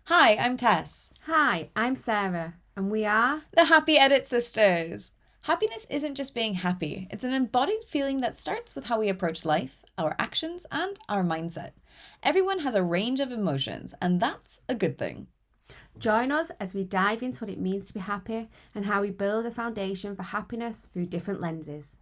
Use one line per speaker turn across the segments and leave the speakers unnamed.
Hi, I'm Tess,
Hi, I'm Sarah, and we are.
the Happy Edit Sisters. Happiness isn't just being happy, it's an embodied feeling that starts with how we approach life, our actions, and our mindset. Everyone has a range of emotions, and that's a good thing.
Join us as we dive into what it means to be happy and how we build a foundation for happiness through different lenses.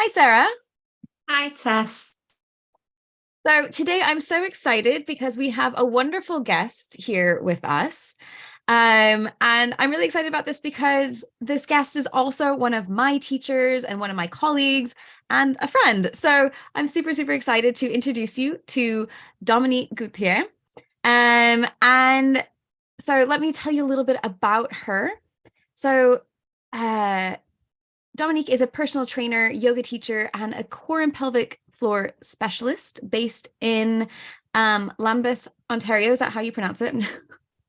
Hi, Sarah.
Hi, Tess.
So today I'm so excited because we have a wonderful guest here with us. And I'm really excited about this because this guest is also one of my teachers and one of my colleagues and a friend. So I'm super, super excited to introduce you to Dominique Gauthier. And so let me tell you a little bit about her. So uh, Dominique is a personal trainer, yoga teacher, and a core and pelvic floor specialist based in Lambeth, Ontario. Is that how you pronounce it?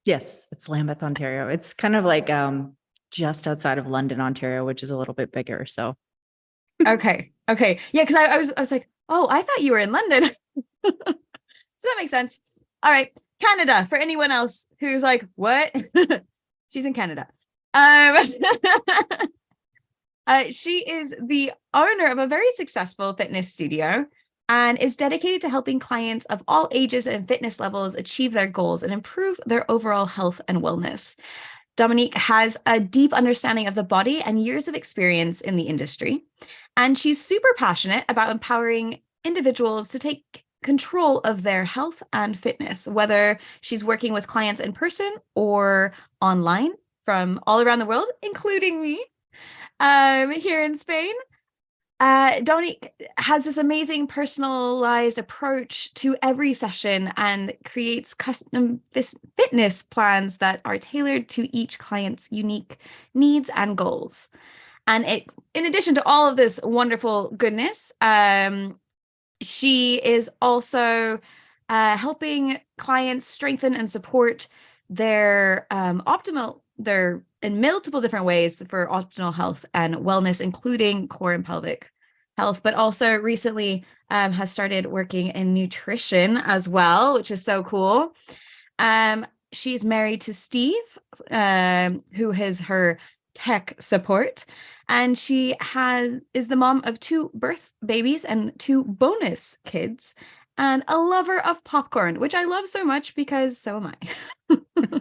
Yes, it's Lambeth, Ontario. It's kind of like just outside of London, Ontario, which is a little bit bigger. So
Okay. Okay. Yeah, because I was like, oh, I thought you were in London. So that makes sense. All right. Canada, for anyone else who's like, what? She's in Canada. Um, she is the owner of a very successful fitness studio and is dedicated to helping clients of all ages and fitness levels achieve their goals and improve their overall health and wellness. Dominique has a deep understanding of the body and years of experience in the industry. And she's super passionate about empowering individuals to take control of their health and fitness, whether she's working with clients in person or online from all around the world, including me here in Spain. Dominique has this amazing personalized approach to every session and creates custom fitness plans that are tailored to each client's unique needs and goals. And in addition to all of this wonderful goodness, she is also helping clients strengthen and support their their in multiple different ways for optimal health and wellness, including core and pelvic health, but also recently has started working in nutrition as well, which is so cool. She's married to Steve, who is her tech support, and she is the mom of two birth babies and two bonus kids, and a lover of popcorn, which I love so much because so am I.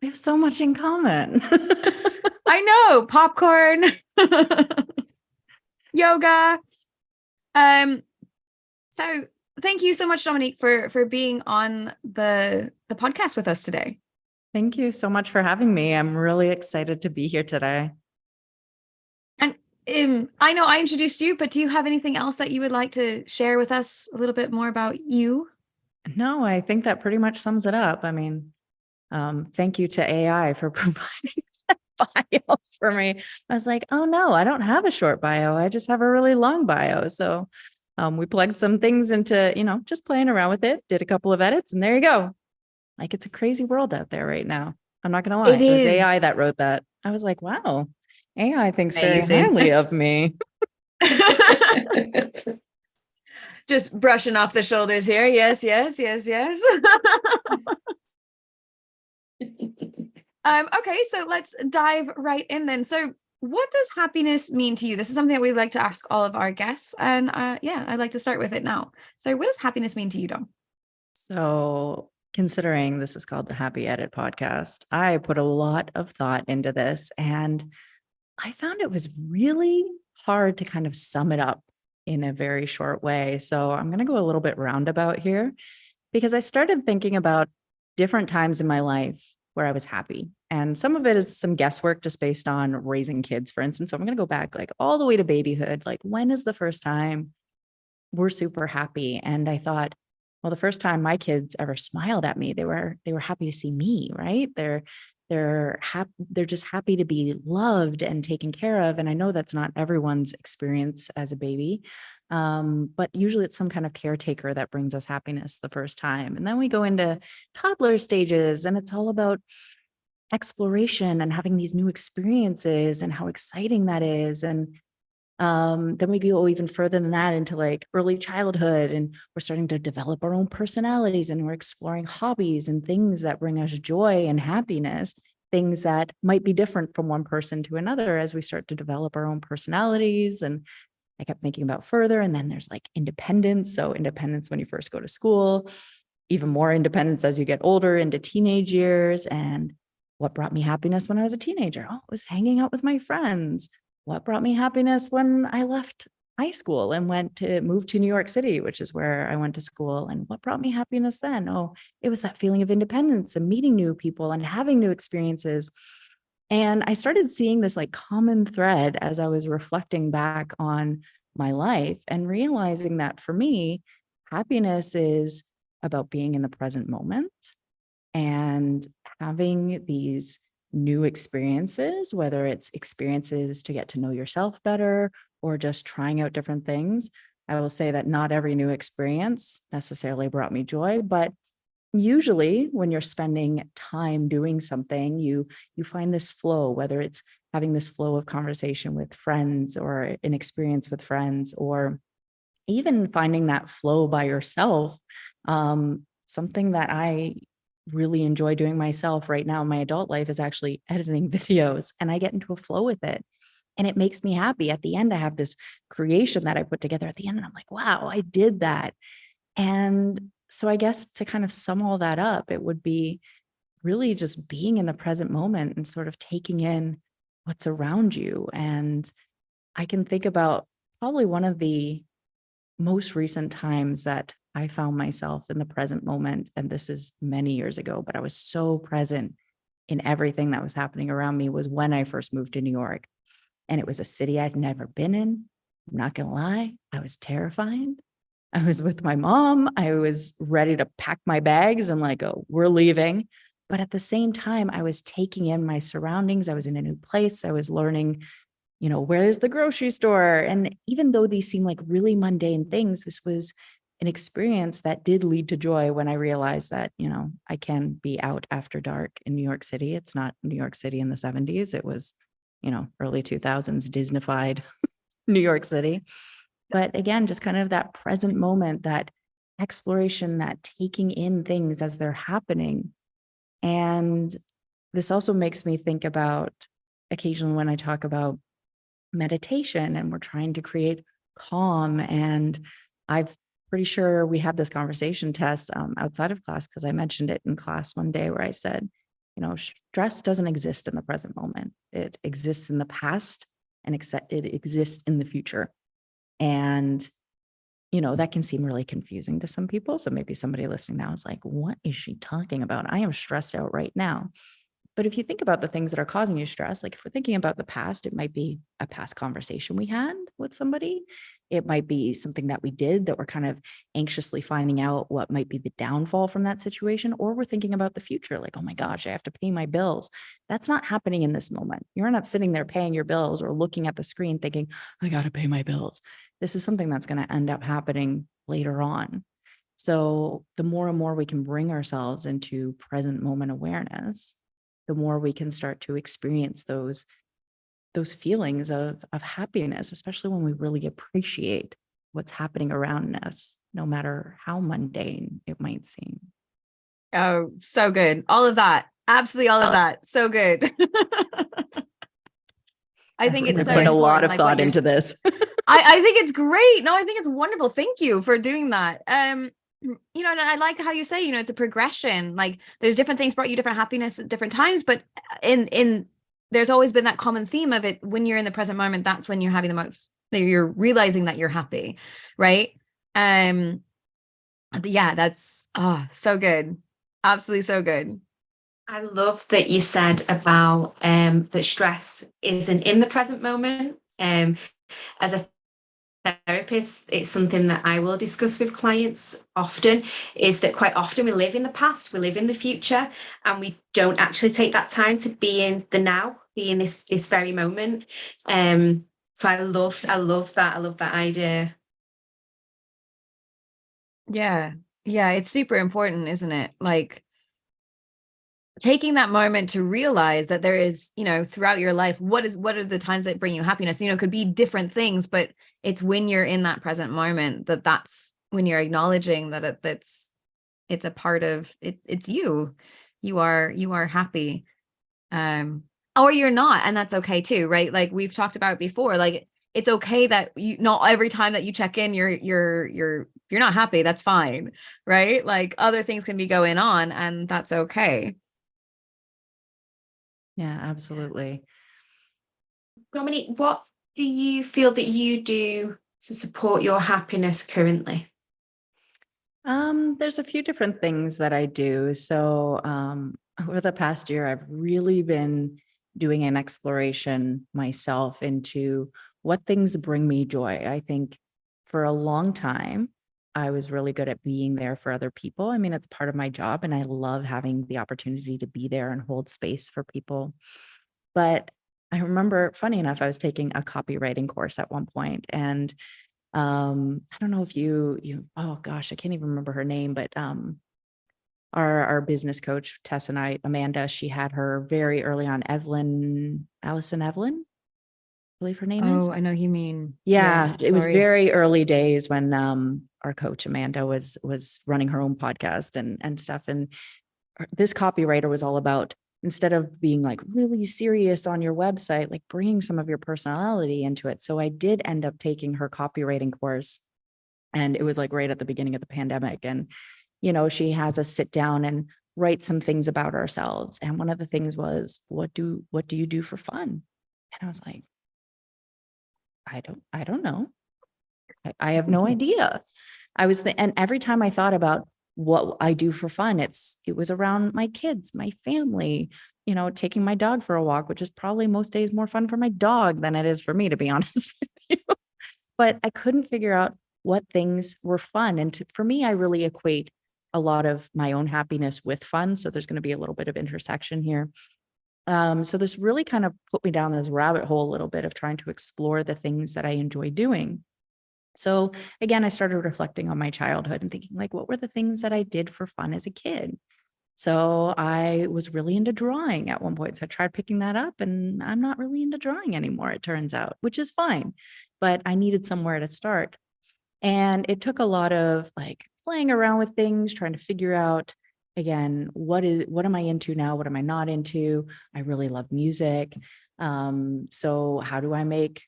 we have so much in common.
I know, popcorn, yoga. Um, so thank you so much, Dominique, for being on the podcast with us today.
Thank you so much for having me. I'm really excited to be here today.
And I know I introduced you, but do you have anything else that you would like to share with us a little bit more about you?
No, I think that pretty much sums it up. I mean, thank you to AI for providing that bio for me. I was like, oh no, I don't have a short bio. I just have a really long bio. So we plugged some things into, just playing around with it, did a couple of edits, and there you go. Like, it's a crazy world out there right now. I'm not going to lie.
It
It was AI
is
that wrote that. I was like, wow, AI thinks very
amazing.
highly of me.
Just brushing off the shoulders here. Yes, yes, yes, yes. Okay, so let's dive right in then. So, what does happiness mean to you? This is something that we like to ask all of our guests, and yeah, I'd like to start with it now. So, what does happiness mean to you, Dom?
So, considering this is called the Happy Edit podcast, I put a lot of thought into this, and I found it was really hard to kind of sum it up in a very short way. So, I'm going to go a little bit roundabout here because I started thinking about different times in my life where I was happy. And some of it is some guesswork just based on raising kids, for instance. So I'm going to go back like all the way to babyhood. Like, when is the first time we're super happy? And I thought, well, the first time my kids ever smiled at me, they were happy to see me, right? They're happy, they're just happy to be loved and taken care of. And I know that's not everyone's experience as a baby. But usually it's some kind of caretaker that brings us happiness the first time. And then we go into toddler stages and it's all about exploration and having these new experiences and how exciting that is. And then we go even further than that into like early childhood, and we're starting to develop our own personalities, and we're exploring hobbies and things that bring us joy and happiness, things that might be different from one person to another as we start to develop our own personalities. And I kept thinking about further, and then there's like independence. So independence when you first go to school, even more independence as you get older into teenage years. And what brought me happiness when I was a teenager? Oh, it was hanging out with my friends. What brought me happiness when I left high school and moved to New York City, which is where I went to school? And what brought me happiness then? Oh, it was that feeling of independence and meeting new people and having new experiences. And I started seeing this like common thread as I was reflecting back on my life and realizing that for me, happiness is about being in the present moment and having these new experiences, whether it's experiences to get to know yourself better or just trying out different things. I will say that not every new experience necessarily brought me joy, but usually when you're spending time doing something, you find this flow, whether it's having this flow of conversation with friends or an experience with friends, or even finding that flow by yourself. Something that I really enjoy doing myself right now in my adult life is actually editing videos, and I get into a flow with it. And it makes me happy. At the end, I have this creation that I put together at the end, and I'm like, wow, I did that. And so I guess to kind of sum all that up, it would be really just being in the present moment and sort of taking in what's around you. And I can think about probably one of the most recent times that I found myself in the present moment. And this is many years ago, but I was so present in everything that was happening around me, was when I first moved to New York. And it was a city I'd never been in. I'm not going to lie, I was terrified. I was with my mom. I was ready to pack my bags and like, oh, we're leaving. But at the same time, I was taking in my surroundings. I was in a new place. I was learning, where's the grocery store? And even though these seem like really mundane things, this was an experience that did lead to joy when I realized that, I can be out after dark in New York City. It's not New York City in the 70s. It was, early 2000s Disneyfied New York City. But again, just kind of that present moment, that exploration, that taking in things as they're happening. And this also makes me think about occasionally when I talk about meditation and we're trying to create calm. And I'm pretty sure we had this conversation, Tess, outside of class, because I mentioned it in class one day where I said, stress doesn't exist in the present moment. It exists in the past and it exists in the future. And, that can seem really confusing to some people. So maybe somebody listening now is like, what is she talking about? I am stressed out right now. But if you think about the things that are causing you stress, like if we're thinking about the past, it might be a past conversation we had with somebody. It might be something that we did that we're kind of anxiously finding out what might be the downfall from that situation. Or we're thinking about the future, like, oh my gosh, I have to pay my bills. That's not happening in this moment. You're not sitting there paying your bills or looking at the screen thinking, I got to pay my bills. This is something that's going to end up happening later on. So the more and more we can bring ourselves into present moment awareness, the more we can start to experience those feelings of happiness, especially when we really appreciate what's happening around us, no matter how mundane it might seem.
Oh, so good. All of that. Absolutely all of that. So good. I think it's so
put a lot of
like
thought into this.
I think it's great. No, I think it's wonderful. Thank you for doing that. And I like how you say, it's a progression. Like there's different things brought you different happiness at different times, but in there's always been that common theme of it. When you're in the present moment, that's when you're having the most, you're realizing that you're happy. Right. Yeah, that's so good. Absolutely so good.
I love that you said about that stress isn't in the present moment. As a therapist, it's something that I will discuss with clients often, is that quite often we live in the past, we live in the future, and we don't actually take that time to be in the now, be in this very moment. So I love that idea.
Yeah. Yeah, it's super important, isn't it? Like taking that moment to realize that there is, throughout your life, what are the times that bring you happiness? It could be different things, but it's when you're in that present moment that's when you're acknowledging that it's a part of it. It's you. You are happy. Or you're not, and that's okay too, right? Like we've talked about before, like it's okay that you not every time that you check in, you're not happy. That's fine, right? Like other things can be going on, and that's okay.
Yeah, absolutely.
Dominique, what do you feel that you do to support your happiness currently?
There's a few different things that I do. So, over the past year, I've really been doing an exploration myself into what things bring me joy. I think for a long time, I was really good at being there for other people. I mean, it's part of my job, and I love having the opportunity to be there and hold space for people. But I remember, funny enough, I was taking a copywriting course at one point, and I don't know if oh gosh, I can't even remember her name, but our business coach, Tess and Amanda, she had her very early on, Allison Evelyn, I believe her name is.
Oh, I know you mean.
Yeah, it was
sorry.
very early days when our coach Amanda was running her own podcast and stuff. And this copywriter was all about, instead of being like really serious on your website, like bringing some of your personality into it. So I did end up taking her copywriting course, and it was like right at the beginning of the pandemic. And, she has us sit down and write some things about ourselves. And one of the things was, what do you do for fun? And I was like, I don't know. I have no idea. And every time I thought about what I do for fun, it was around my kids, my family, taking my dog for a walk, which is probably most days more fun for my dog than it is for me, to be honest with you. But I couldn't figure out what things were fun. And for me, I really equate a lot of my own happiness with fun. So there's going to be a little bit of intersection here. So this really kind of put me down this rabbit hole a little bit of trying to explore the things that I enjoy doing. So again, I started reflecting on my childhood and thinking, like, what were the things that I did for fun as a kid? So I was really into drawing at one point. So I tried picking that up, and I'm not really into drawing anymore, it turns out, which is fine. But I needed somewhere to start. And it took a lot of like playing around with things, trying to figure out, again, what am I into now? What am I not into? I really love music. So how do I make,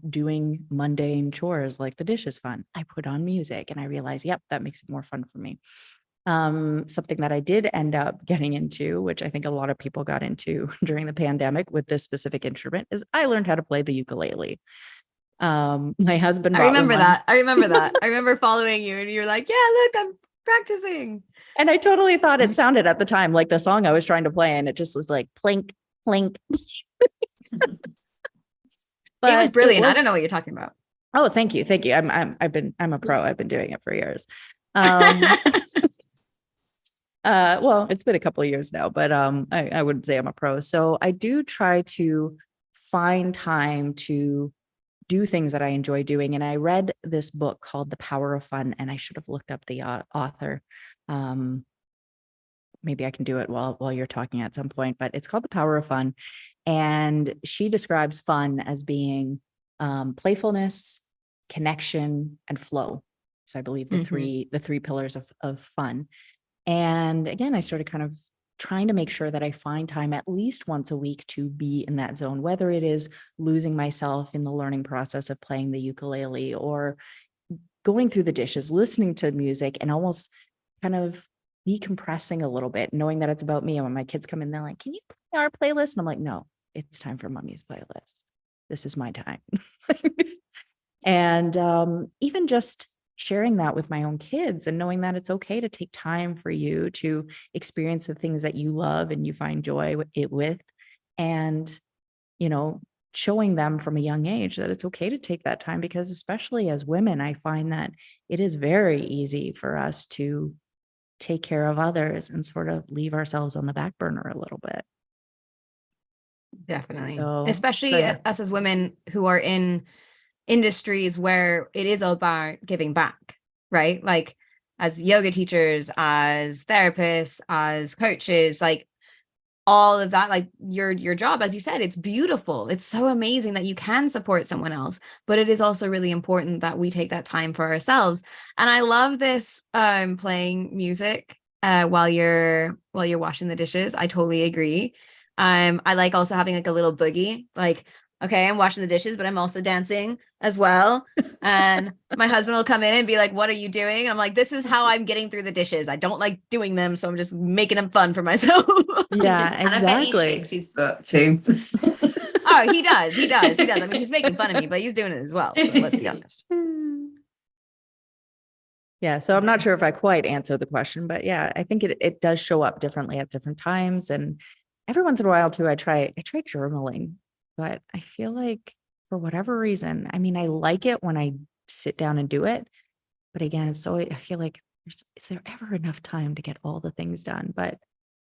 doing mundane chores like the dishes fun? I put on music, and I realized, yep, that makes it more fun for me. Something that I did end up getting into, which I think a lot of people got into during the pandemic with this specific instrument, is I learned how to play the ukulele. My husband,
I remember that. I remember following you, and you're like, yeah, look, I'm practicing.
And I totally thought it sounded at the time like the song I was trying to play, and it just was like plink, plink.
But it was brilliant. I don't know what you're talking about.
Oh, thank you. I'm a pro. I've been doing it for years. Well, it's been a couple of years now, but I wouldn't say I'm a pro. So I do try to find time to do things that I enjoy doing. And I read this book called The Power of Fun, and I should have looked up the author. Maybe I can do it while you're talking at some point, but it's called The Power of Fun. And she describes fun as being playfulness, connection, and flow. So I believe the three pillars of fun. And again, I started kind of trying to make sure that I find time at least once a week to be in that zone, whether it is losing myself in the learning process of playing the ukulele, or going through the dishes, listening to music, and almost kind of decompressing a little bit, knowing that it's about me. And when my kids come in, they're like, can you play our playlist? And I'm like, no, it's time for mommy's playlist. This is my time. And even just sharing that with my own kids, and knowing that it's okay to take time for you to experience the things that you love and you find joy with, and, showing them from a young age that it's okay to take that time, because especially as women, I find that it is very easy for us to take care of others and sort of leave ourselves on the back burner a little bit.
Definitely.
So
Especially
yeah.
us as women who are in industries where it is about giving back, right? Like as yoga teachers, as therapists, as coaches, like all of that, like your job, as you said, it's beautiful. It's so amazing that you can support someone else, but it is also really important that we take that time for ourselves. And I love this playing music while you're washing the dishes. I totally agree. I like also having like a little boogie, like, okay, I'm washing the dishes, but I'm also dancing as well. And my husband will come in and be like, what are you doing? I'm like, this is how I'm getting through the dishes. I don't like doing them, so I'm just making them fun for myself.
Yeah,
And I bet he
exactly.
shakes his butt too.
Oh, he does. He does. He does. I mean, he's making fun of me, but he's doing it as well. So let's be honest.
Yeah, so I'm not sure if I quite answered the question, but yeah, I think it does show up differently at different times. And every once in a while too, I try journaling, but I feel like for whatever reason, I mean, I like it when I sit down and do it. But again, so I feel like is there ever enough time to get all the things done? But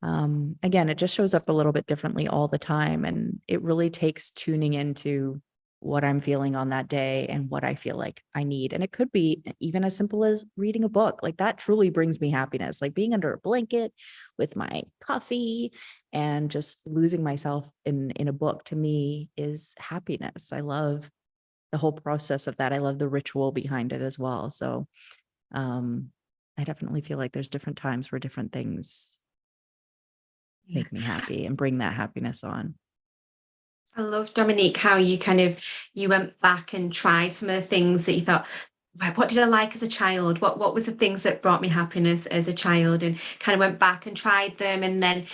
again, it just shows up a little bit differently all the time. And it really takes tuning into what I'm feeling on that day and what I feel like I need. And it could be even as simple as reading a book. Like that truly brings me happiness, like being under a blanket with my coffee and just losing myself in a book to me is happiness. I love the whole process of that. I love the ritual behind it as well. So I definitely feel like there's different times where different things make me happy and bring that happiness on.
I love, Dominique, how you went back and tried some of the things that you thought, right, what did I like as a child? What was the things that brought me happiness as a child, and kind of went back and tried them, and then,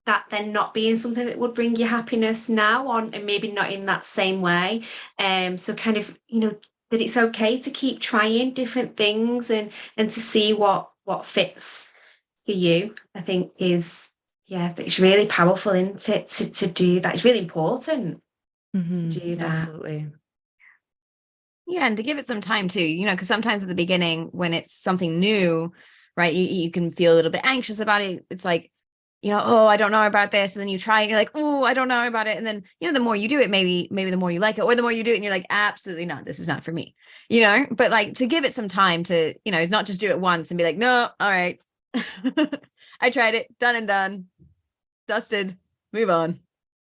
that then not being something that would bring you happiness now on, and maybe not in that same way. So kind of, that it's okay to keep trying different things and to see what fits for you, I think is, yeah, it's really powerful, isn't it, to do that. It's really important to do that.
Absolutely.
Yeah, and to give it some time too, because sometimes at the beginning when it's something new, right, you can feel a little bit anxious about it. It's like, oh, I don't know about this. And then you try it, and you're like, oh, I don't know about it. And then, the more you do it, maybe the more you like it, or the more you do it and you're like, absolutely not, this is not for me, but like to give it some time to, not just do it once and be like, no, all right. I tried it, done and done, dusted, move on.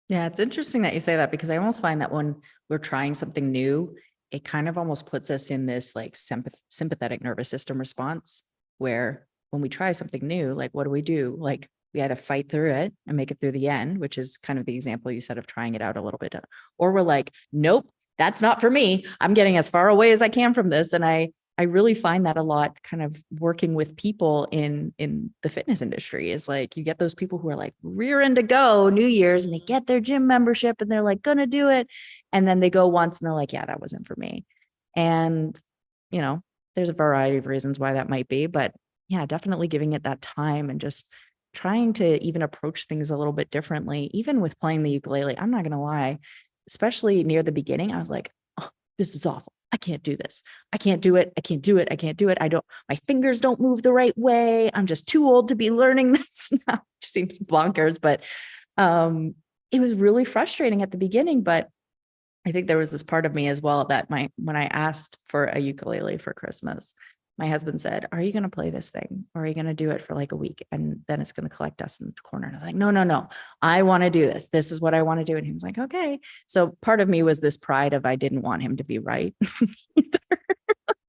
Yeah, it's interesting that you say that, because I almost find that when we're trying something new, it kind of almost puts us in this like sympathetic nervous system response, where when we try something new, like what do? Like we either fight through it and make it through the end, which is kind of the example you said of trying it out a little bit, or we're like, nope, that's not for me. I'm getting as far away as I can from this. And I really find that a lot kind of working with people in the fitness industry is like, you get those people who are like rearing to go New Year's and they get their gym membership and they're like, gonna do it. And then they go once and they're like, yeah, that wasn't for me. And, there's a variety of reasons why that might be, but yeah, definitely giving it that time and just trying to even approach things a little bit differently. Even with playing the ukulele, I'm not going to lie, especially near the beginning, I was like, oh, this is awful. I can't do this. I can't do it. I can't do it. I can't do it. My fingers don't move the right way. I'm just too old to be learning this now. It seems bonkers, but it was really frustrating at the beginning. But I think there was this part of me as well that when I asked for a ukulele for Christmas, my husband said, are you going to play this thing? Or are you going to do it for like a week? And then it's going to collect dust in the corner. And I was like, no, I want to do this. This is what I want to do. And he was like, okay. So part of me was this pride of, I didn't want him to be right.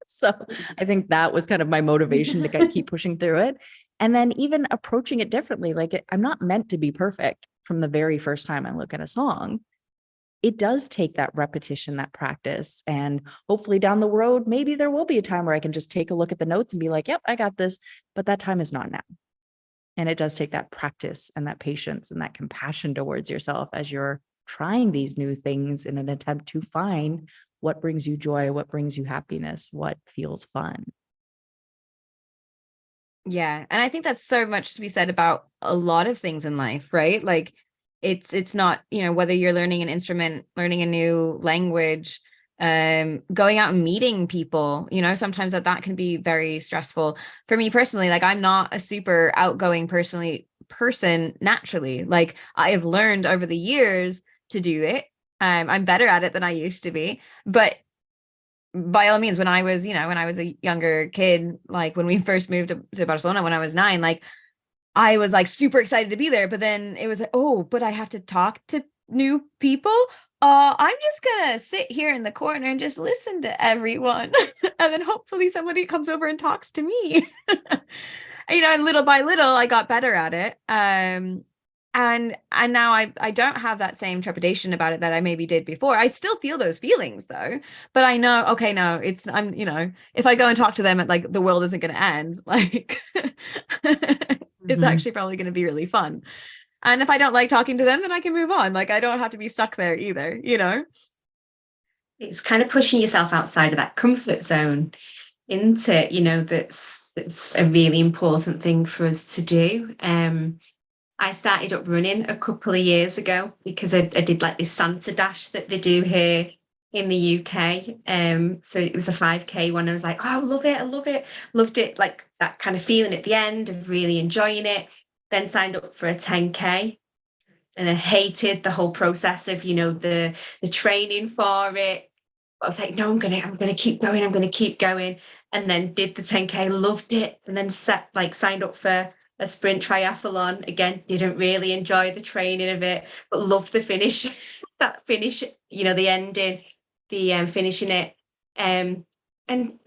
So I think that was kind of my motivation to keep pushing through it. And then even approaching it differently. Like I'm not meant to be perfect from the very first time I look at a song. It does take that repetition, that practice. And hopefully down the road, maybe there will be a time where I can just take a look at the notes and be like, yep, I got this. But that time is not now. And it does take that practice and that patience and that compassion towards yourself as you're trying these new things in an attempt to find what brings you joy, what brings you happiness, what feels fun.
Yeah. And I think that's so much to be said about a lot of things in life, right? Like it's not, whether you're learning an instrument, learning a new language, going out and meeting people, sometimes that can be very stressful. For me personally, like I'm not a super outgoing person naturally. Like I have learned over the years to do it. I'm better at it than I used to be. But by all means, when I was a younger kid, like when we first moved to Barcelona when I was 9, like I was like super excited to be there, but then it was like, oh, but I have to talk to new people. I'm just gonna sit here in the corner and just listen to everyone. And then hopefully somebody comes over and talks to me. And little by little I got better at it. And now I don't have that same trepidation about it that I maybe did before. I still feel those feelings though, but I know, okay, no, if I go and talk to them, like the world isn't going to end. Like it's actually probably going to be really fun. And if I don't like talking to them, then I can move on. Like I don't have to be stuck there either,
It's kind of pushing yourself outside of that comfort zone, isn't it? That's a really important thing for us to do. I started up running a couple of years ago because I did like this Santa Dash that they do here in the UK. So it was a 5K one. I was like, oh, I love it. Loved it. Like that kind of feeling at the end of really enjoying it. Then signed up for a 10K and I hated the whole process of, the training for it. But I was like, no, I'm gonna keep going. I'm gonna keep going. And then did the 10K, loved it. And then signed up for a sprint triathlon. Again, didn't really enjoy the training of it, but loved the finish, that finish, the ending, the finishing it. And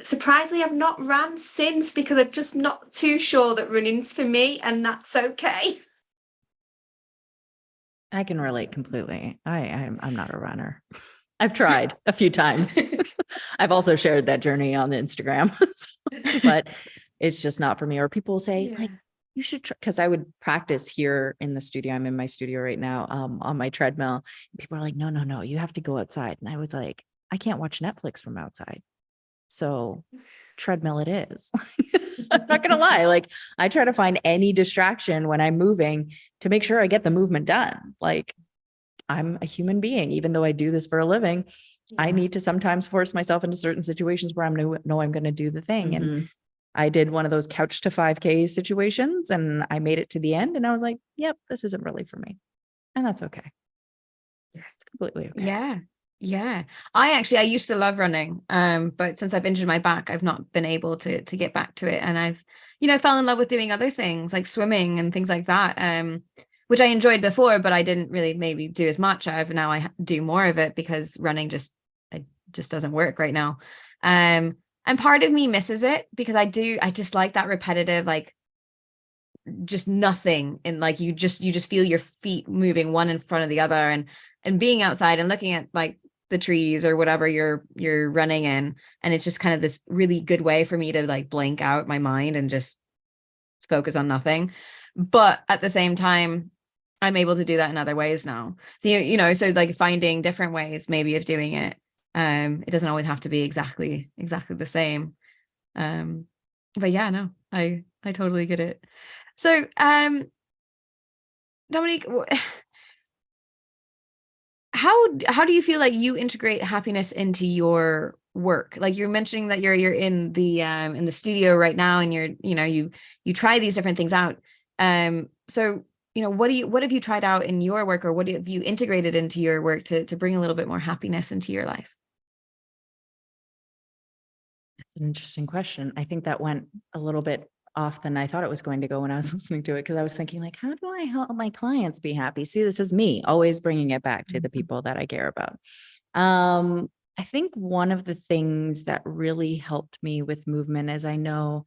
surprisingly, I've not ran since because I'm just not too sure that running's for me, and that's okay.
I can relate completely. I'm not a runner. I've tried a few times. I've also shared that journey on the Instagram, but it's just not for me. Or people will say, like, you should try, because I would practice here in the studio. I'm in my studio right now, on my treadmill. People are like, no, you have to go outside. And I was like, I can't watch Netflix from outside. So treadmill it is. I'm not gonna lie. Like I try to find any distraction when I'm moving to make sure I get the movement done. Like I'm a human being, even though I do this for a living. I need to sometimes force myself into certain situations where I'm going to do the thing. And I did one of those couch to 5K situations and I made it to the end and I was like, yep, this isn't really for me. And that's okay. It's completely okay.
Yeah. Yeah. I used to love running. But since I've injured my back, I've not been able to get back to it. And I've, fell in love with doing other things like swimming and things like that. Which I enjoyed before, but I didn't really maybe do as much of. Now I do more of it because running just doesn't work right now. And part of me misses it because I just like that repetitive, like just nothing. And like, you just feel your feet moving one in front of the other and being outside and looking at like the trees or whatever you're running in. And it's just kind of this really good way for me to like blank out my mind and just focus on nothing. But at the same time, I'm able to do that in other ways now. So, so like finding different ways maybe of doing it. It doesn't always have to be exactly the same. But yeah, no, I totally get it. So, Dominique, how do you feel like you integrate happiness into your work? Like you're mentioning that you're in the studio right now and you try these different things out. So, what have you tried out in your work, or what have you integrated into your work to bring a little bit more happiness into your life?
That's an interesting question. I think that went a little bit off than I thought it was going to go when I was listening to it, because I was thinking like, how do I help my clients be happy? See, this is me always bringing it back to the people that I care about. I think one of the things that really helped me with movement is I know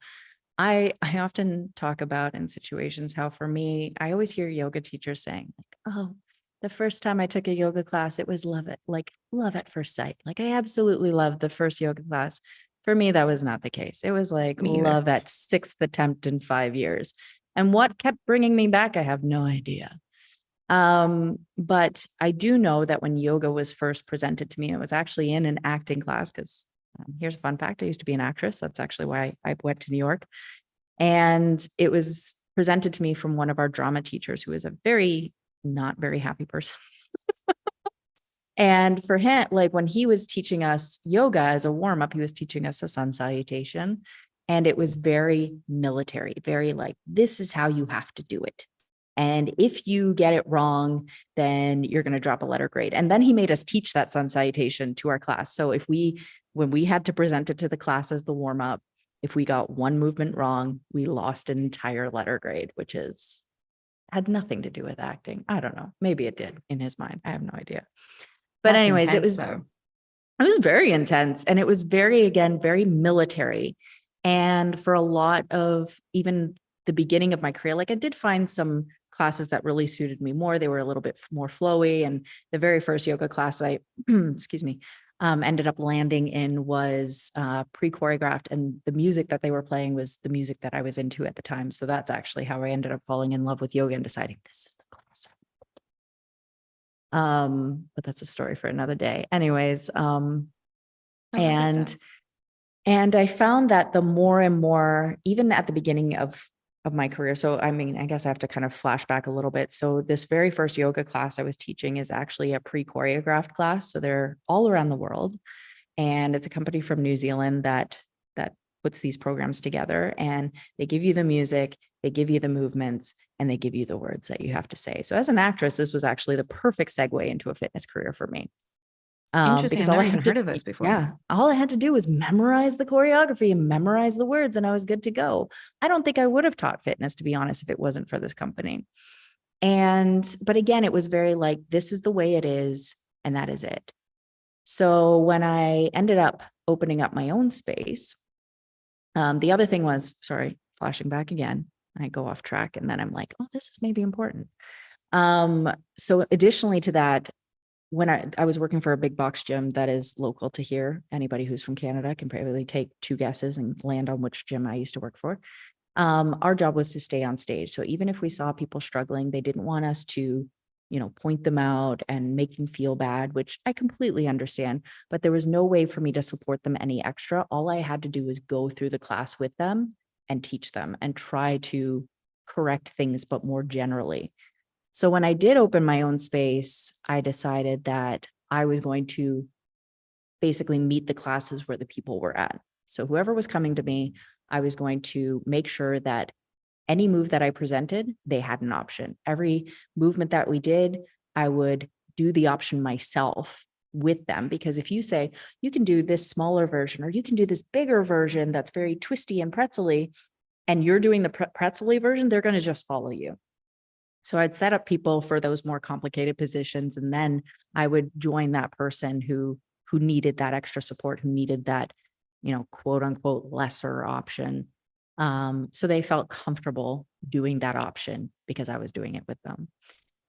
I often talk about in situations how for me, I always hear yoga teachers saying like, oh, the first time I took a yoga class, it was love at first sight. Like I absolutely loved the first yoga class. For me, that was not the case. It was like love at sixth attempt in 5 years. And what kept bringing me back, I have no idea. But I do know that when yoga was first presented to me, it was actually in an acting class because here's a fun fact. I used to be an actress. That's actually why I went to New York. And it was presented to me from one of our drama teachers who was a not very happy person. And for him, like when he was teaching us yoga as a warm up, he was teaching us a sun salutation. And it was very military, very like, this is how you have to do it. And if you get it wrong, then you're going to drop a letter grade. And then he made us teach that sun salutation to our class. So when we had to present it to the class as the warm up, if we got one movement wrong, we lost an entire letter grade, which had nothing to do with acting. I don't know. Maybe it did in his mind. I have no idea. But
That's
anyways,
intense,
it was very intense, and it was very military. And for a lot of even the beginning of my career, like I did find some classes that really suited me more. They were a little bit more flowy. And the very first yoga class I, excuse me, ended up landing in was pre-choreographed, and the music that they were playing was the music that I was into at the time. So that's actually how I ended up falling in love with yoga and deciding this is the class. But that's a story for another day. Anyways, and I found that the more and more, even at the beginning of my career. So, I mean, I guess I have to kind of flash back a little bit. So this very first yoga class I was teaching is actually a pre-choreographed class. So they're all around the world. And it's a company from New Zealand that puts these programs together, and they give you the music, they give you the movements, and they give you the words that you have to say. So as an actress, this was actually the perfect segue into a fitness career for me.
Interesting.
Because
I've never even heard of this before.
Yeah. All I had to do was memorize the choreography and memorize the words, and I was good to go. I don't think I would have taught fitness, to be honest, if it wasn't for this company. But again, it was very like, this is the way it is, and that is it. So when I ended up opening up my own space, the other thing was, sorry, flashing back again, I go off track and then I'm like, oh, this is maybe important. So additionally to that, when I was working for a big box gym that is local to here, anybody who's from Canada can probably take 2 guesses and land on which gym I used to work for. Our job was to stay on stage. So even if we saw people struggling, they didn't want us to, point them out and make them feel bad, which I completely understand, but there was no way for me to support them any extra. All I had to do was go through the class with them and teach them and try to correct things, but more generally. So when I did open my own space, I decided that I was going to basically meet the classes where the people were at. So whoever was coming to me, I was going to make sure that any move that I presented, they had an option. Every movement that we did, I would do the option myself with them. Because if you say, you can do this smaller version, or you can do this bigger version that's very twisty and pretzel-y, and you're doing the pretzel-y version, they're going to just follow you. So I'd set up people for those more complicated positions, and then I would join that person who needed that extra support, who needed that, quote unquote, lesser option. So they felt comfortable doing that option because I was doing it with them.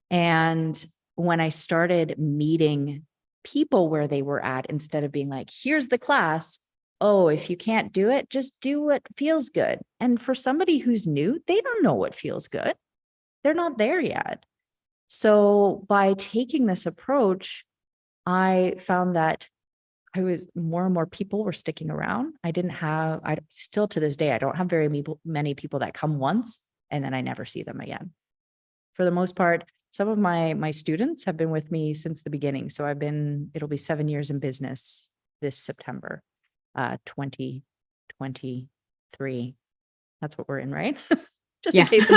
And when I started meeting people where they were at, instead of being like, here's the class, oh, if you can't do it, just do what feels good. And for somebody who's new, they don't know what feels good. They're not there yet. So by taking this approach, I found that more and more people were sticking around. I still to this day, I don't have very many people that come once and then I never see them again. For the most part, some of my students have been with me since the beginning. So it'll be 7 years in business this September, 2023. That's what we're in, right? Just in case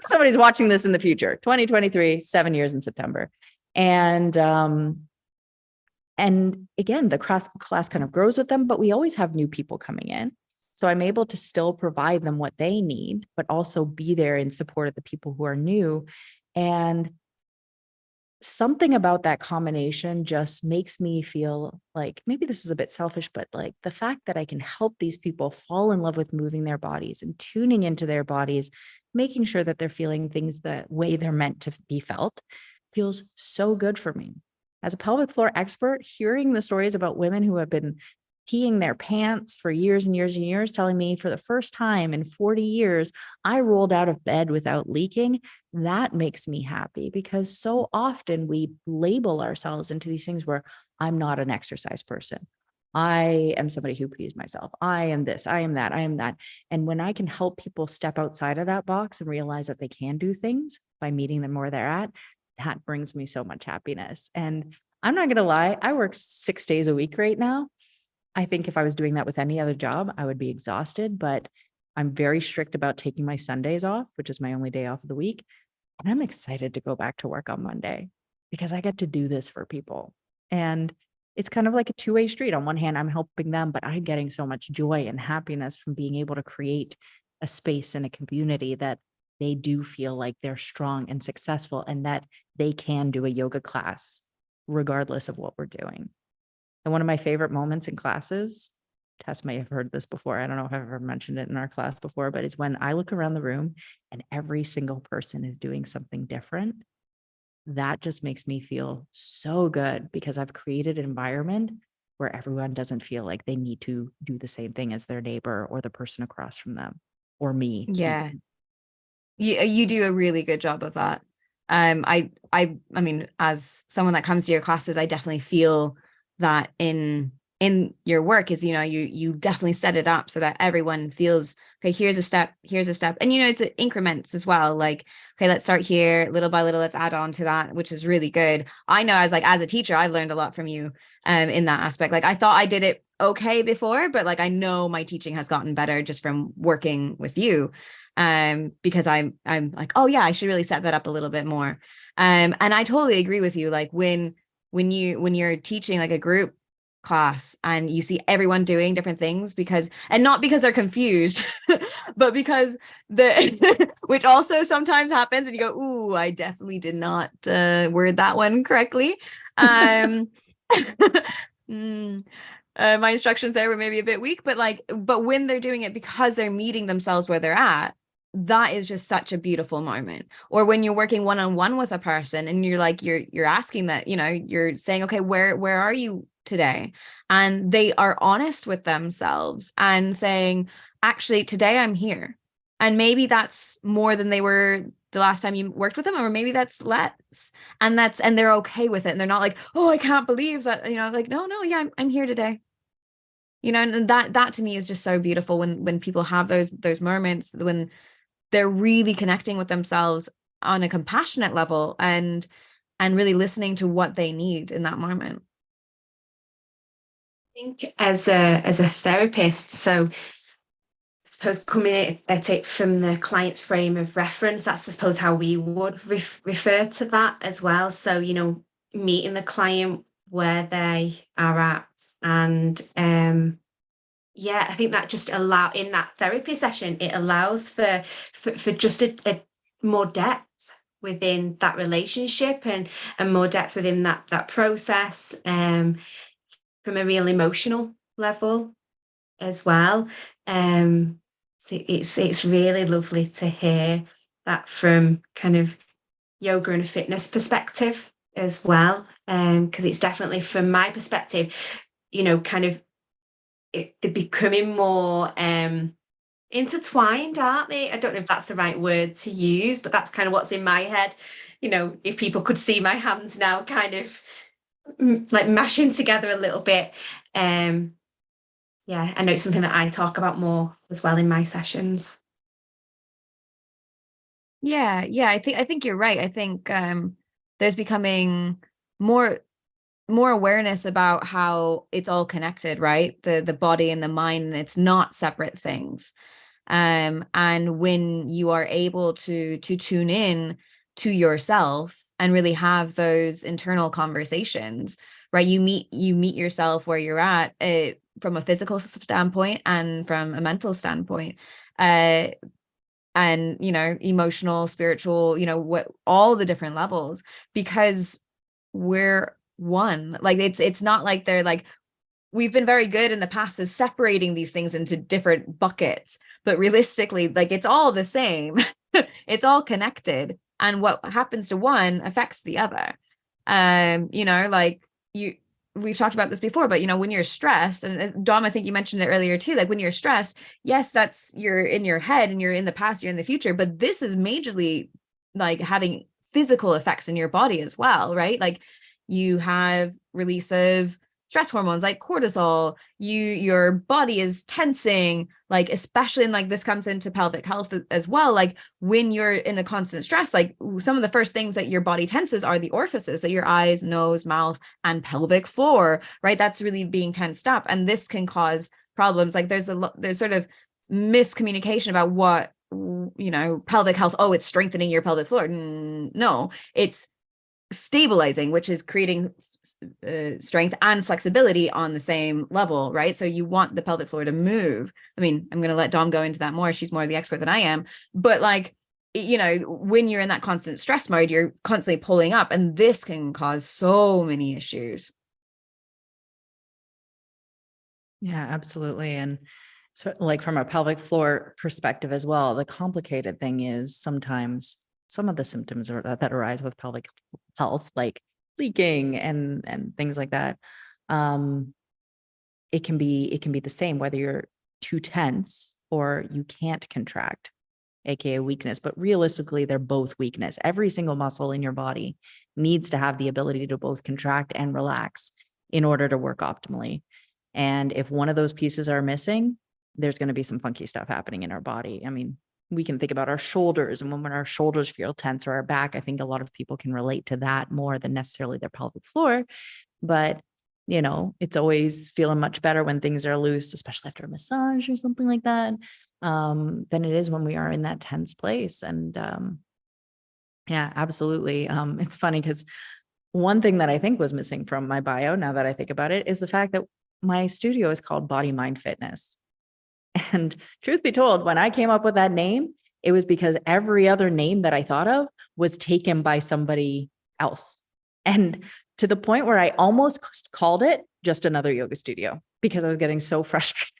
somebody's watching this in the future. 2023, 7 years in September. And again, the class kind of grows with them, but we always have new people coming in. So I'm able to still provide them what they need, but also be there in support of the people who are new. And something about that combination just makes me feel like, maybe this is a bit selfish, but like the fact that I can help these people fall in love with moving their bodies and tuning into their bodies, making sure that they're feeling things the way they're meant to be felt, feels so good for me. As a pelvic floor expert, hearing the stories about women who have been peeing their pants for years and years and years, telling me for the first time in 40 years, I rolled out of bed without leaking, that makes me happy, because so often we label ourselves into these things where I'm not an exercise person. I am somebody who pees myself. I am this, I am that, I am that. And when I can help people step outside of that box and realize that they can do things by meeting them where they're at, that brings me so much happiness. And I'm not going to lie, I work 6 days a week right now. I think if I was doing that with any other job, I would be exhausted, but I'm very strict about taking my Sundays off, which is my only day off of the week. And I'm excited to go back to work on Monday because I get to do this for people. And it's kind of like a two-way street. On one hand, I'm helping them, but I'm getting so much joy and happiness from being able to create a space and a community that they do feel like they're strong and successful and that they can do a yoga class regardless of what we're doing. And one of my favorite moments in classes, Tess may have heard this before, I don't know if I've ever mentioned it in our class before, but it's when I look around the room and every single person is doing something different. That just makes me feel so good because I've created an environment where everyone doesn't feel like they need to do the same thing as their neighbor or the person across from them or me.
Yeah. You do a really good job of that. I mean, as someone that comes to your classes, I definitely feel that in your work is, you definitely set it up so that everyone feels, okay, here's a step. And, it's increments as well. Like, okay, let's start here, little by little, let's add on to that, which is really good. I know as a teacher, I've learned a lot from you in that aspect. Like I thought I did it okay before, but like, I know my teaching has gotten better just from working with you. Because I'm like, oh yeah, I should really set that up a little bit more. And I totally agree with you. Like when you're teaching like a group class and you see everyone doing different things and not because they're confused, but because which also sometimes happens and you go, ooh, I definitely did not word that one correctly. My instructions there were maybe a bit weak, but when they're doing it because they're meeting themselves where they're at, that is just such a beautiful moment. Or when you're working one-on-one with a person and you're like, you're asking that, you're saying, okay, where are you today? And they are honest with themselves and saying, actually, today I'm here. And maybe that's more than they were the last time you worked with them, or maybe that's less. And they're okay with it. And they're not like, oh, I can't believe that, like, no, yeah, I'm here today. And that to me is just so beautiful when people have those moments when they're really connecting with themselves on a compassionate level and really listening to what they need in that moment.
I think as a therapist, so I suppose coming at it from the client's frame of reference, that's I suppose how we would refer to that as well. So, meeting the client where they are at and I think that just in that therapy session, it allows for just a more depth within that relationship and more depth within that process from a real emotional level as well. It's really lovely to hear that from kind of yoga and a fitness perspective as well, because it's definitely from my perspective, kind of it becoming more intertwined, aren't they? I don't know if that's the right word to use, but that's kind of what's in my head. If people could see my hands now kind of like mashing together a little bit. I know it's something that I talk about more as well in my sessions.
Yeah, I think you're right. I think there's becoming more awareness about how it's all connected, right? The body and the mind, it's not separate things. And when you are able to tune in to yourself and really have those internal conversations, right? You meet yourself where you're at, from a physical standpoint and from a mental standpoint, and emotional, spiritual, what all the different levels, because we're one. Like it's not like they're like, we've been very good in the past of separating these things into different buckets, but realistically, like it's all the same. It's all connected, and what happens to one affects the other. Like we've talked about this before, but when you're stressed, and Dom, I think you mentioned it earlier too, like when you're stressed, yes, you're in your head and you're in the past, you're in the future, but this is majorly like having physical effects in your body as well, right? Like you have release of stress hormones like cortisol, your body is tensing, like especially in like this comes into pelvic health as well. Like when you're in a constant stress, like some of the first things that your body tenses are the orifices, so your eyes, nose, mouth, and pelvic floor, right? That's really being tensed up, and this can cause problems. Like there's sort of miscommunication about what pelvic health, oh, it's strengthening your pelvic floor. No, it's stabilizing, which is creating strength and flexibility on the same level, right? So you want the pelvic floor to move. I mean, I'm going to let Dom go into that more. She's more the expert than I am, but like, you know, when you're in that constant stress mode, you're constantly pulling up, and this can cause so many issues.
Yeah, absolutely. And so like from a pelvic floor perspective as well, the complicated thing is sometimes some of the symptoms that arise with pelvic health, like leaking and things like that. It can be the same whether you're too tense or you can't contract, aka weakness, but realistically they're both weakness. Every single muscle in your body needs to have the ability to both contract and relax in order to work optimally. And if one of those pieces are missing, there's going to be some funky stuff happening in our body. I mean, we can think about our shoulders, and when our shoulders feel tense, or our back, I think a lot of people can relate to that more than necessarily their pelvic floor. But, you know, it's always feeling much better when things are loose, especially after a massage or something like that, than it is when we are in that tense place. And yeah, absolutely. It's funny because one thing that I think was missing from my bio, now that I think about it, is the fact that my studio is called Body Mind Fitness. And truth be told, when I came up with that name, it was because every other name that I thought of was taken by somebody else. And to the point where I almost called it just another yoga studio because I was getting so frustrated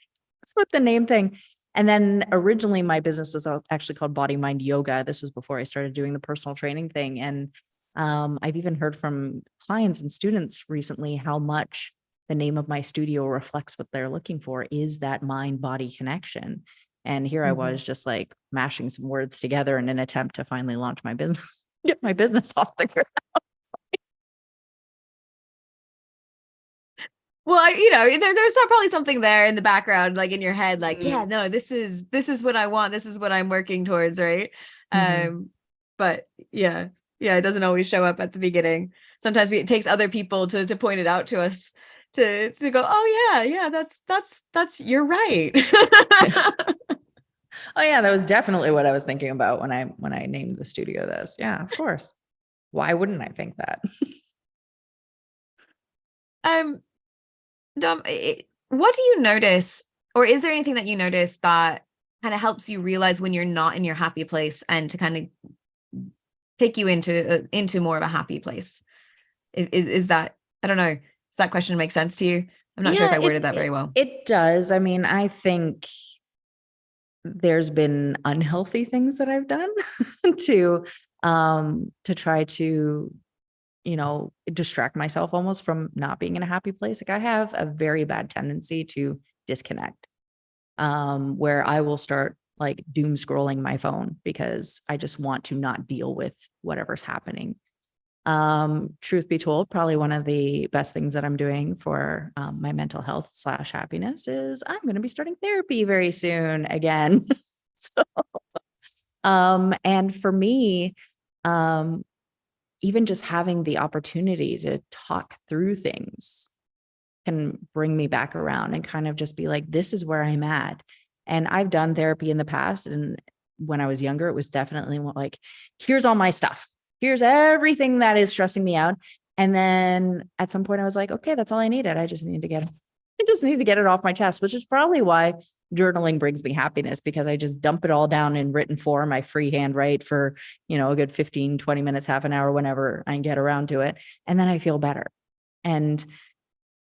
with the name thing. And then originally my business was actually called Body Mind Yoga. This was before I started doing the personal training thing. And I've even heard from clients and students recently how much the name of my studio reflects what they're looking for, is that mind-body connection. And here I was just like mashing some words together in an attempt to finally launch my business, get my business off the ground.
Well, you know, there's probably something there in the background, like in your head, like, yeah, no, this is what I want. This is what I'm working towards. Right. But yeah, it doesn't always show up at the beginning. Sometimes it takes other people to point it out to us to go, oh yeah, that's, you're right.
Oh yeah, that was definitely what I was thinking about when I named the studio this. Yeah, of course. Why wouldn't I think that?
Dom, what do you notice, or is there anything that you notice that kind of helps you realize when you're not in your happy place and to kind of take you into more of a happy place? Is that, I don't know, does that question make sense to you? I'm not sure if I worded that very well.
It does. I mean, I think there's been unhealthy things that I've done to try to, you know, distract myself almost from not being in a happy place. Like I have a very bad tendency to disconnect, where I will start like doom scrolling my phone because I just want to not deal with whatever's happening. Truth be told, probably one of the best things that I'm doing for my mental health / happiness is I'm going to be starting therapy very soon again. So, and for me, even just having the opportunity to talk through things can bring me back around and kind of just be like, this is where I'm at. And I've done therapy in the past. And when I was younger, it was definitely like, here's all my stuff. Here's everything that is stressing me out. And then at some point I was like, okay, that's all I needed. I just need to get it off my chest, which is probably why journaling brings me happiness, because I just dump it all down in written form. I freehand write for, you know, a good 15, 20 minutes, half an hour, whenever I can get around to it. And then I feel better. And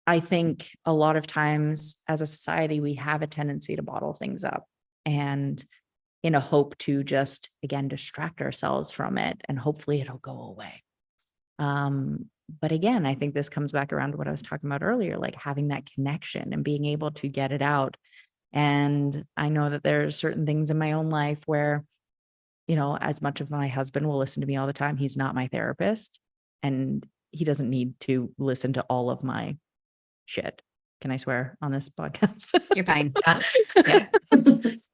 I think a lot of times as a society, we have a tendency to bottle things up and in a hope to just, again, distract ourselves from it. And hopefully it'll go away. But again, I think this comes back around to what I was talking about earlier, like having that connection and being able to get it out. And I know that there's certain things in my own life where, you know, as much of my husband will listen to me all the time, he's not my therapist and he doesn't need to listen to all of my shit. Can I swear on this podcast?
You're fine.
Yeah.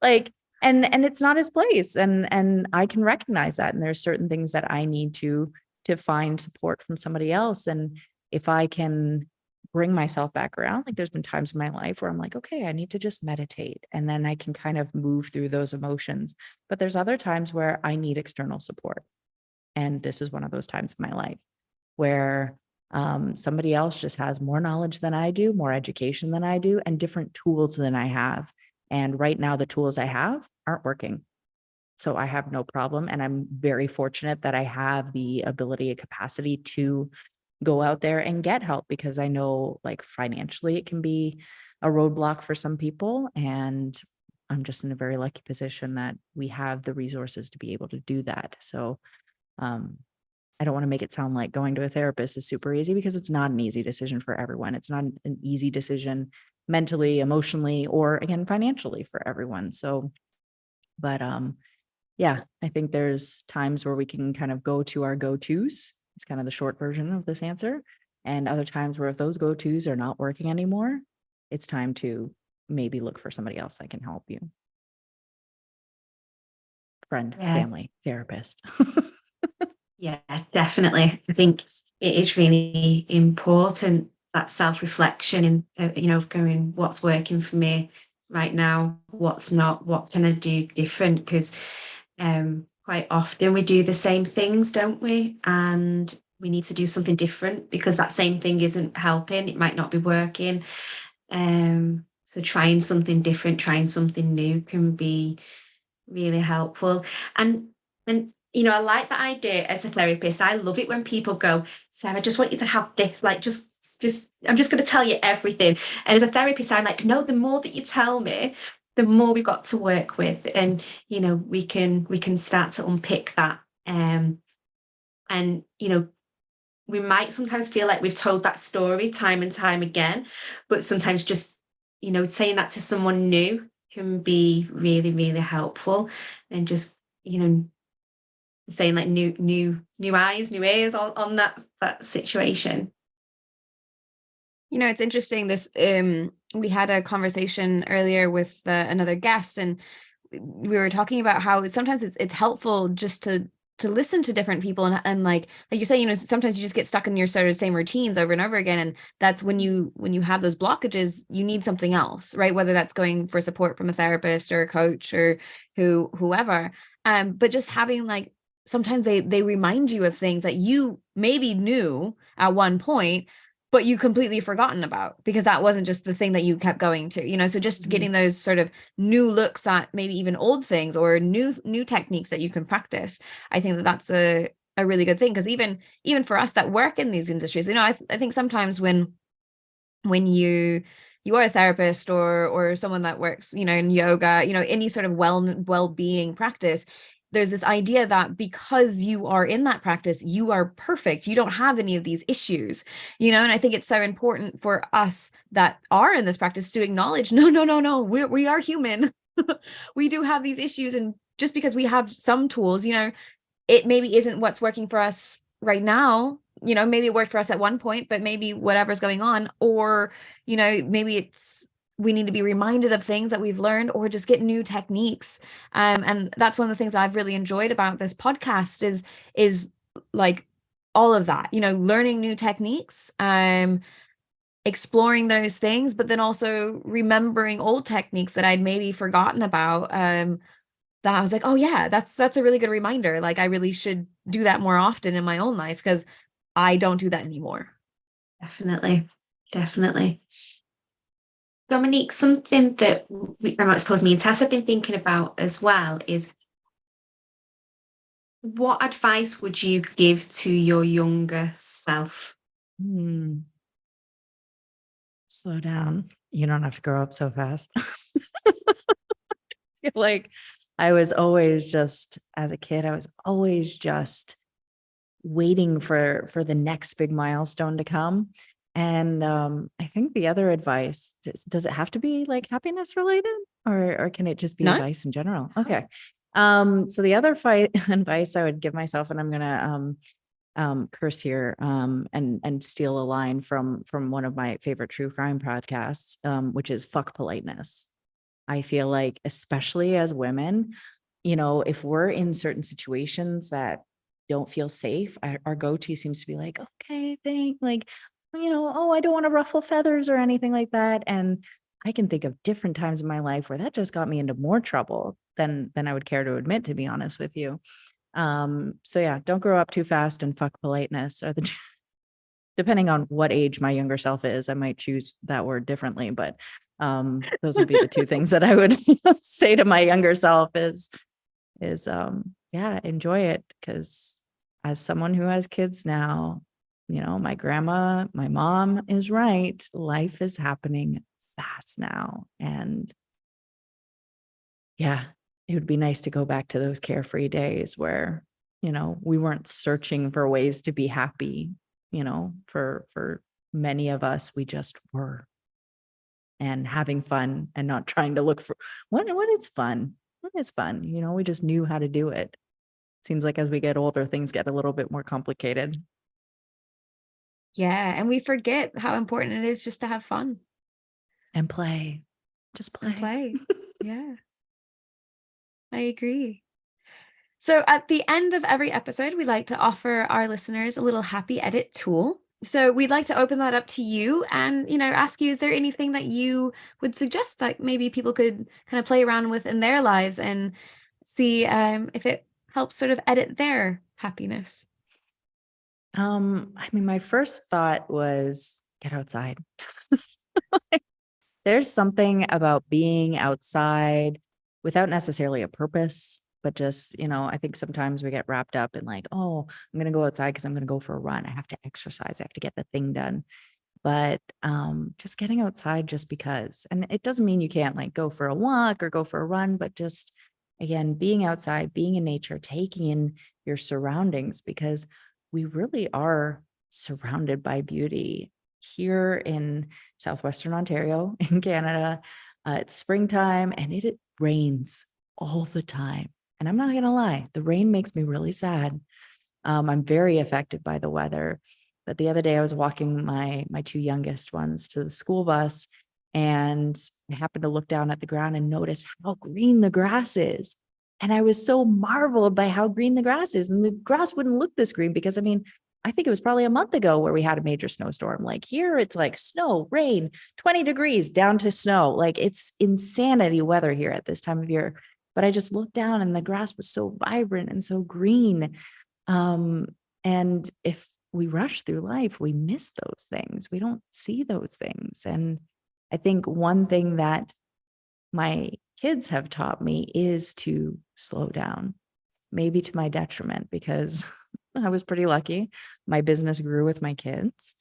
Like, and it's not his place. And I can recognize that. And there's certain things that I need to find support from somebody else. And if I can bring myself back around, like there's been times in my life where I'm like, okay, I need to just meditate. And then I can kind of move through those emotions. But there's other times where I need external support. And this is one of those times in my life. where somebody else just has more knowledge than I do, more education than I do, and different tools than I have. And right now, the tools I have aren't working. So I have no problem. And I'm very fortunate that I have the ability and capacity to go out there and get help, because I know, like, financially it can be a roadblock for some people. And I'm just in a very lucky position that we have the resources to be able to do that. So I don't want to make it sound like going to a therapist is super easy, because it's not an easy decision for everyone. It's not an easy decision mentally, emotionally, or again, financially for everyone. So, but yeah, I think there's times where we can kind of go to our go-tos. It's kind of the short version of this answer. And other times where if those go-tos are not working anymore, it's time to maybe look for somebody else that can help you. Friend,
Yeah.
family, therapist.
Yeah, definitely. I think it is really important, that self-reflection and, of going, what's working for me right now, what's not, what can I do different? Because quite often we do the same things, don't we? And we need to do something different because that same thing isn't helping. It might not be working. So trying something different, trying something new can be really helpful. And I like the idea as a therapist. I love it when people go, Sarah, I just want you to have this, like, just I'm just going to tell you everything. And as a therapist, I'm like, no, the more that you tell me, the more we've got to work with. And, we can start to unpick that. And, we might sometimes feel like we've told that story time and time again, but sometimes just, saying that to someone new can be really, really helpful. And just, saying like new eyes, new ears on that situation.
It's interesting. This we had a conversation earlier with another guest, and we were talking about how sometimes it's helpful just to listen to different people, and like you're saying, sometimes you just get stuck in your sort of same routines over and over again, and that's when you have those blockages, you need something else, right? Whether that's going for support from a therapist or a coach or whoever, but just having, like, sometimes they remind you of things that you maybe knew at one point, but you completely forgotten about because that wasn't just the thing that you kept going to, so just getting those sort of new looks at maybe even old things or new techniques that you can practice. I think that's a really good thing, because even for us that work in these industries, I think sometimes when you are a therapist or someone that works, in yoga, any sort of well-being practice, there's this idea that because you are in that practice, you are perfect. You don't have any of these issues, and I think it's so important for us that are in this practice to acknowledge, no, we are human. We do have these issues. And just because we have some tools, it maybe isn't what's working for us right now. Maybe it worked for us at one point, but maybe whatever's going on, or, maybe we need to be reminded of things that we've learned or just get new techniques. And that's one of the things I've really enjoyed about this podcast is like all of that, learning new techniques, exploring those things, but then also remembering old techniques that I'd maybe forgotten about, that I was like, oh yeah, that's a really good reminder. Like, I really should do that more often in my own life because I don't do that anymore.
Definitely. Dominique, something that I suppose me and Tess have been thinking about as well is, what advice would you give to your younger self?
Slow down. You don't have to grow up so fast. Like, I was always just, as a kid, I was always just waiting for the next big milestone to come. And I think the other advice, does it have to be like happiness related, or can it just be advice in general? Okay. So the other advice I would give myself, and I'm gonna curse here, and steal a line from one of my favorite true crime podcasts, which is fuck politeness. I feel like, especially as women, if we're in certain situations that don't feel safe, our go-to seems to be like, okay, oh, I don't want to ruffle feathers or anything like that. And I can think of different times in my life where that just got me into more trouble than I would care to admit, to be honest with you. So yeah, don't grow up too fast and fuck politeness are the depending on what age my younger self is, I might choose that word differently, but those would be the two things that I would say to my younger self is yeah, enjoy it. Because as someone who has kids now, my grandma, my mom is right. Life is happening fast now. And yeah, it would be nice to go back to those carefree days where, we weren't searching for ways to be happy. For many of us, we just were, and having fun and not trying to look for what is fun. What is fun? We just knew how to do it. Seems like as we get older, things get a little bit more complicated.
Yeah. And we forget how important it is just to have fun
And play. Just play.
and play. Yeah. I agree. So at the end of every episode, we like to offer our listeners a little happy edit tool. So we'd like to open that up to you and, ask you, is there anything that you would suggest that maybe people could kind of play around with in their lives and see if it helps sort of edit their happiness?
My first thought was get outside. There's something about being outside without necessarily a purpose, but just, I think sometimes we get wrapped up in like, oh, I'm going to go outside because I'm going to go for a run. I have to exercise. I have to get the thing done. But just getting outside just because, and it doesn't mean you can't like go for a walk or go for a run, but just, again, being outside, being in nature, taking in your surroundings, because we really are surrounded by beauty. Here in Southwestern Ontario, in Canada, it's springtime and it rains all the time. And I'm not going to lie, the rain makes me really sad. I'm very affected by the weather. But the other day I was walking my two youngest ones to the school bus, and I happened to look down at the ground and notice how green the grass is. And I was so marveled by how green the grass is. And the grass wouldn't look this green because, I think it was probably a month ago where we had a major snowstorm. Like here, it's like snow, rain, 20 degrees down to snow. Like it's insanity weather here at this time of year. But I just looked down and the grass was so vibrant and so green. And if we rush through life, we miss those things. We don't see those things. And I think one thing that my kids have taught me is to slow down, maybe to my detriment, because I was pretty lucky. My business grew with my kids.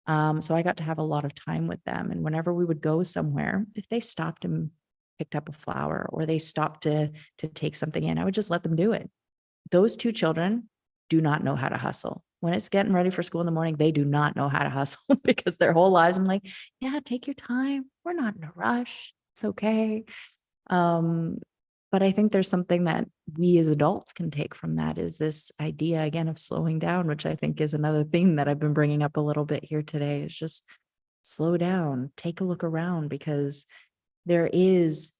So I got to have a lot of time with them. And whenever we would go somewhere, if they stopped and picked up a flower or they stopped to take something in, I would just let them do it. Those two children do not know how to hustle. When it's getting ready for school in the morning, they do not know how to hustle because their whole lives, I'm like, yeah, take your time. We're not in a rush. It's okay. But I think there's something that we as adults can take from that, is this idea again of slowing down, which I think is another theme that I've been bringing up a little bit here today, is just slow down, take a look around, because there is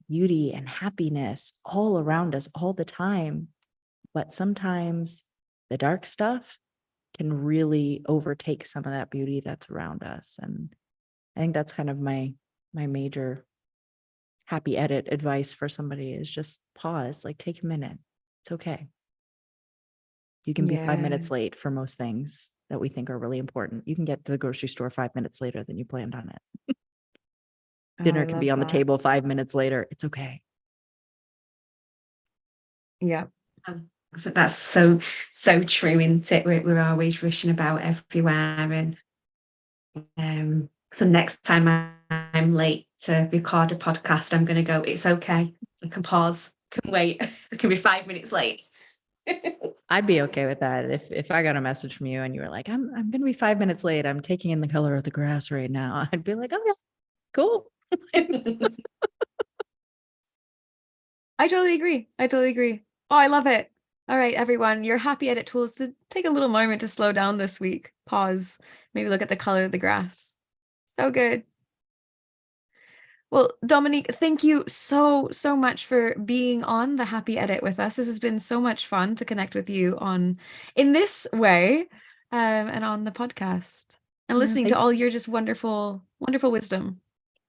beauty and happiness all around us all the time. But sometimes the dark stuff can really overtake some of that beauty that's around us. And I think that's kind of my major happy edit advice for somebody, is just pause, like take a minute. It's okay. You can be 5 minutes late for most things that we think are really important. You can get to the grocery store 5 minutes later than you planned on it. Dinner can be on the table 5 minutes later. It's okay.
Yeah.
So that's so true, isn't it? We're always rushing about everywhere. And so next time I'm late to record a podcast, I'm going to go, it's okay. I can pause, can wait. I can be 5 minutes late.
I'd be okay with that. If I got a message from you and you were like, I'm going to be 5 minutes late, I'm taking in the color of the grass right now, I'd be like, okay, cool.
I totally agree. Oh, I love it. All right, everyone, your happy edit tools to take a little moment to slow down this week. Pause, maybe look at the color of the grass. So good. Well, Dominique, thank you so much for being on the Happy Edit with us. This has been so much fun to connect with you in this way, and on the podcast, and listening to all your just wonderful wisdom.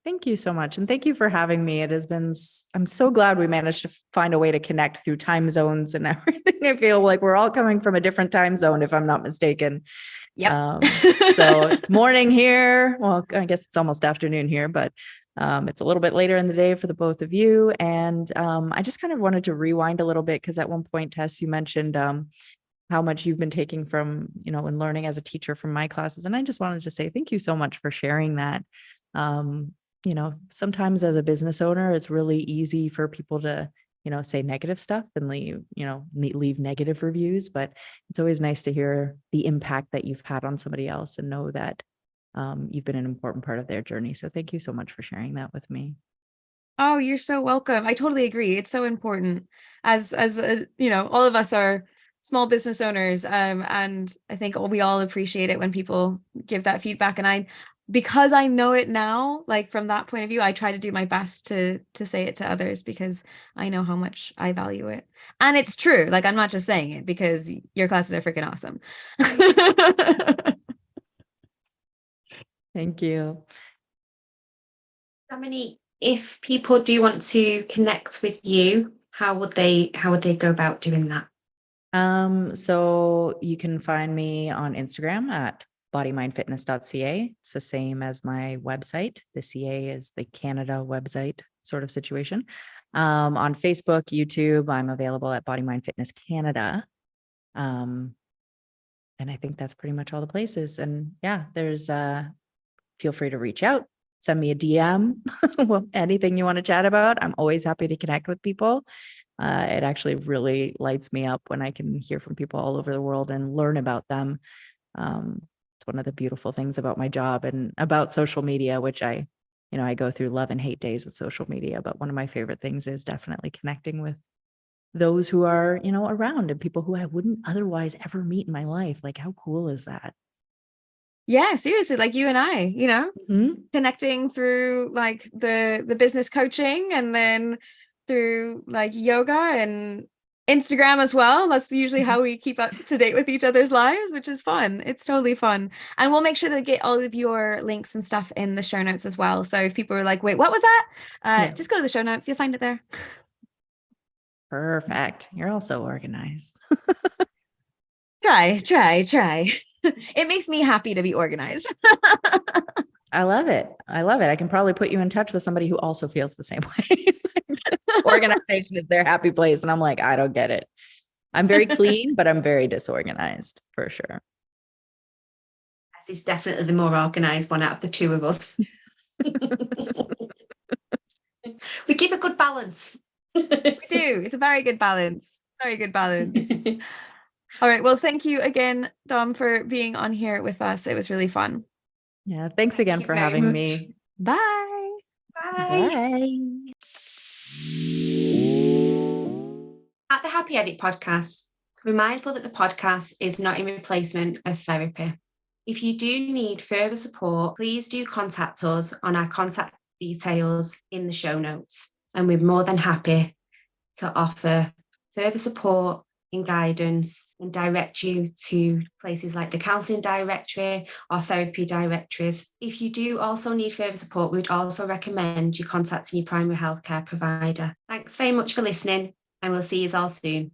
Thank you so much. And thank you for having me. It has been, I'm so glad we managed to find a way to connect through time zones and everything. I feel like we're all coming from a different time zone, if I'm not mistaken.
Yep.
So it's morning here. Well, I guess it's almost afternoon here, but it's a little bit later in the day for the both of you. And I just kind of wanted to rewind a little bit because at one point, Tess, you mentioned how much you've been taking from, and learning as a teacher from my classes. And I just wanted to say thank you so much for sharing that. Sometimes as a business owner, it's really easy for people to say negative stuff and leave negative reviews, but it's always nice to hear the impact that you've had on somebody else and know that you've been an important part of their journey. So thank you so much for sharing that with me.
Oh, you're so welcome. I totally agree. It's so important as all of us are small business owners. And I think we all appreciate it when people give that feedback. And because I know it now, like from that point of view, I try to do my best to say it to others because I know how much I value it. And it's true. Like, I'm not just saying it because your classes are freaking awesome.
Thank you.
Dominique, if people do want to connect with you, how would they go about doing that?
So you can find me on Instagram at bodymindfitness.ca. It's the same as my website. The CA is the Canada website sort of situation. On Facebook, YouTube, I'm available at Body Mind Fitness Canada. And I think that's pretty much all the places. And yeah, there's feel free to reach out, send me a DM. Well, anything you want to chat about. I'm always happy to connect with people. It actually really lights me up when I can hear from people all over the world and learn about them. It's one of the beautiful things about my job and about social media, which I go through love and hate days with social media. But one of my favorite things is definitely connecting with those who are, around and people who I wouldn't otherwise ever meet in my life. Like, how cool is that?
Yeah, seriously, like you and I,
Mm-hmm.
connecting through like the business coaching and then through like yoga and Instagram as well. That's usually how we keep up to date with each other's lives, which is fun. It's totally fun. And we'll make sure to get all of your links and stuff in the show notes as well. So if people are like, wait, what was that? Just go to the show notes. You'll find it there.
Perfect. You're all so organized.
Try. It makes me happy to be organized.
I love it. I can probably put you in touch with somebody who also feels the same way. Organization is their happy place. And I'm like, I don't get it. I'm very clean, but I'm very disorganized for sure.
He's definitely the more organized one out of the two of us. We keep a good balance.
We do. It's a very good balance. Very good balance. All right. Well, thank you again, Dom, for being on here with us. It was really fun.
Yeah. Thanks again for having me.
Bye.
Bye.
At the Happy Edit podcast, we're mindful that the podcast is not a replacement of therapy. If you do need further support, please do contact us on our contact details in the show notes. And we're more than happy to offer further support and guidance and direct you to places like the counselling directory or therapy directories. If you do also need further support, we would also recommend you contacting your primary healthcare provider. Thanks very much for listening, and we'll see you all soon.